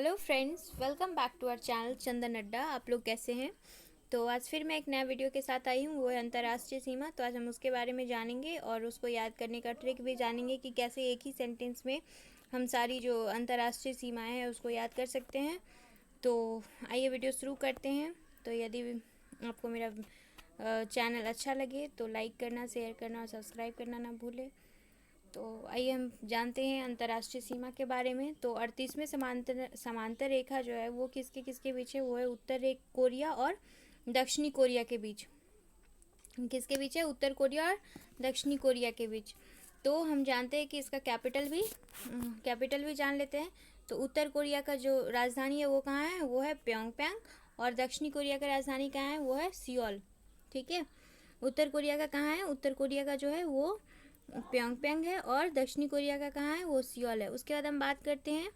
Hello friends, welcome back to our channel Chandan Adda. आप लोग कैसे हैं? तो आज फिर मैं एक नया वीडियो के साथ आई हूँ, वो है अंतर्राष्ट्रीय सीमा। तो आज हम उसके बारे में जानेंगे और उसको याद करने का ट्रिक भी जानेंगे कि कैसे एक ही सेंटेंस में हम सारी जो अंतर्राष्ट्रीय सीमाएं हैं उसको याद कर सकते हैं। तो आइए वीडियो शुरू करते हैं। तो यदि आपको मेरा चैनल अच्छा लगे तो लाइक करना, शेयर करना और सब्सक्राइब करना ना भूलें। तो आइए हम जानते हैं अंतर्राष्ट्रीय सीमा के बारे में। तो 38वें समांतर रेखा जो है वो किसके किसके बीच है? वो है उत्तर कोरिया और दक्षिणी कोरिया के बीच। किसके बीच है? उत्तर कोरिया और दक्षिणी कोरिया के बीच। तो हम जानते हैं कि इसका कैपिटल भी जान लेते हैं। तो उत्तर कोरिया का जो राजधानी है वो कहाँ है? वो है प्योंगयांग। और दक्षिणी कोरिया का राजधानी कहाँ है? वो है सियोल। ठीक है। उत्तर कोरिया का कहाँ है? उत्तर कोरिया का जो है वो प्योंगयांग है और दक्षिणी कोरिया का कहाँ है? वो सियोल है। उसके बाद हम बात करते हैं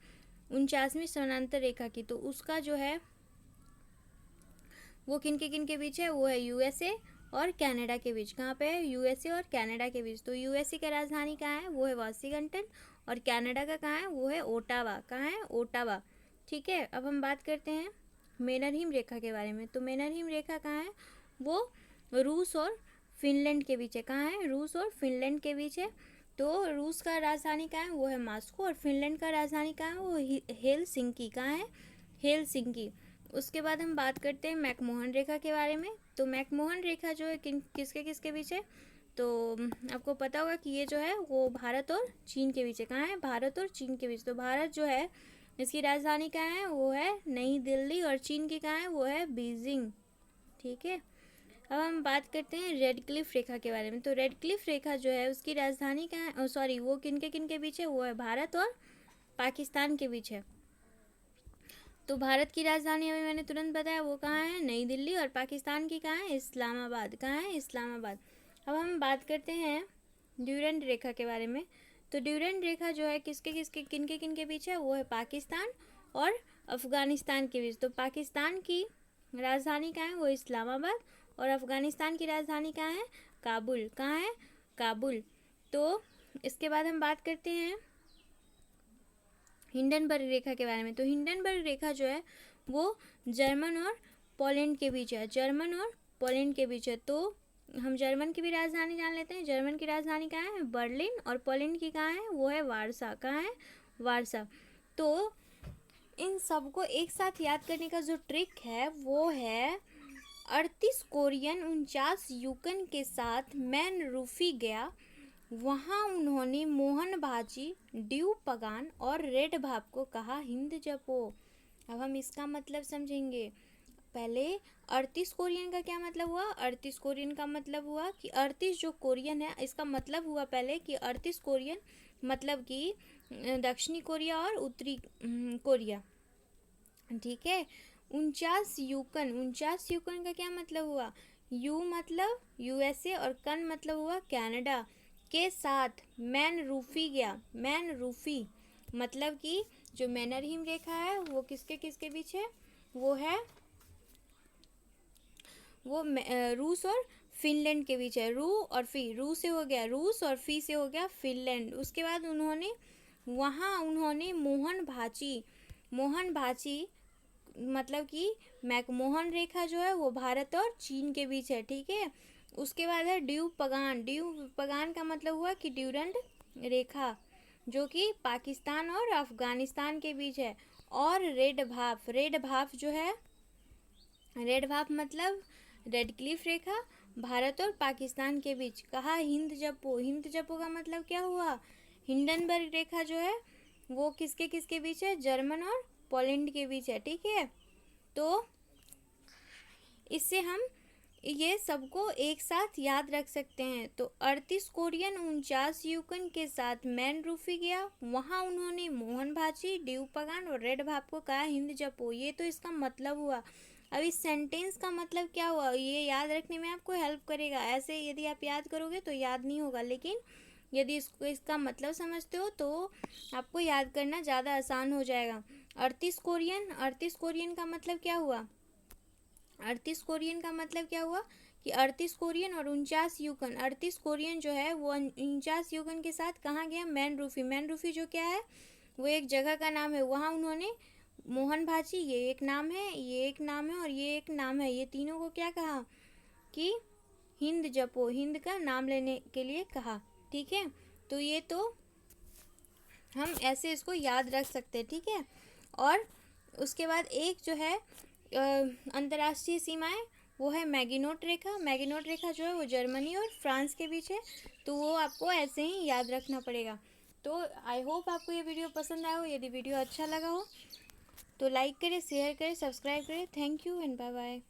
49वीं समानांतर रेखा की। तो उसका जो है वो किन के बीच है? वो है यूएसए और कनाडा के बीच। कहाँ पे है? यूएसए और कनाडा के बीच। तो यूएसए का राजधानी कहाँ है? वो है वाशिंगटन। और कनाडा का कहाँ है? वो है ओटावा। कहाँ है? ओटावा। ठीक है। अब हम बात करते हैं मैनरहिम रेखा के बारे में। तो मैनरहिम रेखा कहाँ है? वो रूस और फिनलैंड के बीच है। कहाँ है? रूस और फिनलैंड के बीच है। तो रूस का राजधानी कहाँ है? वो है मॉस्को। और फिनलैंड का राजधानी कहाँ है? वो हेलसिंकी। कहाँ है? हेलसिंकी। उसके बाद हम बात करते हैं मैकमोहन रेखा के बारे में। तो मैकमोहन रेखा जो है किसके किसके बीच है? तो आपको पता होगा कि ये जो है वो भारत और चीन के बीच है। कहाँ है? भारत और चीन के बीच। तो भारत जो है इसकी राजधानी कहाँ है? वो है नई दिल्ली। और चीन की कहाँ है? वो है बीजिंग। ठीक है। अब हम बात करते हैं रेड क्लिफ रेखा के बारे में। तो रेड क्लिफ रेखा जो है उसकी राजधानी कहाँ है? सॉरी, वो किन के बीच है? वो है भारत और पाकिस्तान के बीच है। तो भारत की राजधानी अभी मैंने तुरंत बताया, वो कहाँ है? नई दिल्ली। और पाकिस्तान की कहाँ है? इस्लामाबाद। कहाँ है? इस्लामाबाद। अब हम बात करते हैं ड्यूरेंट रेखा के बारे में। तो ड्यूरेंट रेखा जो है किन के बीच है? वो है पाकिस्तान और अफगानिस्तान के बीच। तो पाकिस्तान की राजधानी कहाँ है? वो इस्लामाबाद। और अफगानिस्तान की राजधानी कहाँ है? काबुल। कहाँ है? काबुल। तो इसके बाद हम बात करते हैं हिंडनबर्ग रेखा के बारे में। तो हिंडनबर्ग रेखा जो है वो जर्मन और पोलैंड के बीच है। जर्मन और पोलैंड के बीच है। तो हम जर्मन की भी राजधानी जान लेते हैं। जर्मन की राजधानी कहाँ है? बर्लिन। और पोलैंड की कहाँ है? वो है वारसा। कहाँ है? वारसा। तो इन सबको एक साथ याद करने का जो ट्रिक है वो है 38 कोरियन 49 यूकन के साथ मैन रूफी गया। वहाँ उन्होंने मोहन भाजी, ड्यू पगान और रेड भाप को कहा हिंद जपो। अब हम इसका मतलब समझेंगे। पहले 38 कोरियन का क्या मतलब हुआ? 38 कोरियन का मतलब हुआ कि 38 जो कोरियन है, इसका मतलब हुआ पहले कि 38 कोरियन मतलब कि दक्षिणी कोरिया और उत्तरी कोरिया। ठीक है। 49 यूकन का क्या मतलब हुआ? यू मतलब यूएसए और कन मतलब हुआ कनाडा के साथ मैन रूफी गया। मैन रूफी मतलब कि जो मैनरहिम रेखा है वो किसके किसके बीच है? वो है वो रूस और फिनलैंड के बीच है। रू से हो गया रूस और फी से हो गया फिनलैंड। उसके बाद उन्होंने मोहन भाची मतलब कि मैकमोहन रेखा जो है वो भारत और चीन के बीच है। ठीक है। उसके बाद है ड्यू पगान का मतलब हुआ कि ड्यूरेंट रेखा जो कि पाकिस्तान और अफगानिस्तान के बीच है। और रेड भाप जो है, रेड भाप मतलब रेड क्लिफ रेखा भारत और पाकिस्तान के बीच। कहा हिंद जपो का मतलब क्या हुआ? हिंडनबर्ग रेखा जो है वो किसके किसके बीच है? जर्मन और पोलैंड के बीच है। ठीक है। तो इससे हम ये सबको एक साथ याद रख सकते हैं। तो 38 कोरियन 49 यूकन के साथ मैन रूफी गया। वहाँ उन्होंने मोहन भाजी, ड्यू पगान और रेड भाप को कहा हिंद जपो। ये तो इसका मतलब हुआ। अब इस सेंटेंस का मतलब क्या हुआ ये याद रखने में आपको हेल्प करेगा। ऐसे यदि आप याद करोगे तो याद नहीं होगा, लेकिन यदि इसका मतलब समझते हो तो आपको याद करना ज़्यादा आसान हो जाएगा। 38 कोरियन का मतलब क्या हुआ? 38 कोरियन का मतलब क्या हुआ कि 38 कोरियन और 38 कोरियन जो है वो 49 के साथ कहाँ गया? मैन रूफी जो क्या है वो एक जगह का नाम है। वहाँ उन्होंने मोहन भाजी ये एक नाम है, ये एक नाम है और ये एक नाम है। ये तीनों को क्या कहा कि हिंद जपो, हिंद का नाम लेने के लिए कहा। ठीक है, तो ये तो हम ऐसे इसको याद रख सकते हैं। ठीक है, और उसके बाद एक जो है अंतर्राष्ट्रीय सीमाएं, वो है मैगिनोट रेखा। मैगिनोट रेखा जो है वो जर्मनी और फ्रांस के बीच है, तो वो आपको ऐसे ही याद रखना पड़ेगा। तो आई होप आपको ये वीडियो पसंद आया हो। यदि वीडियो अच्छा लगा हो तो लाइक करें, शेयर करें, सब्सक्राइब करें। Thank you and bye bye.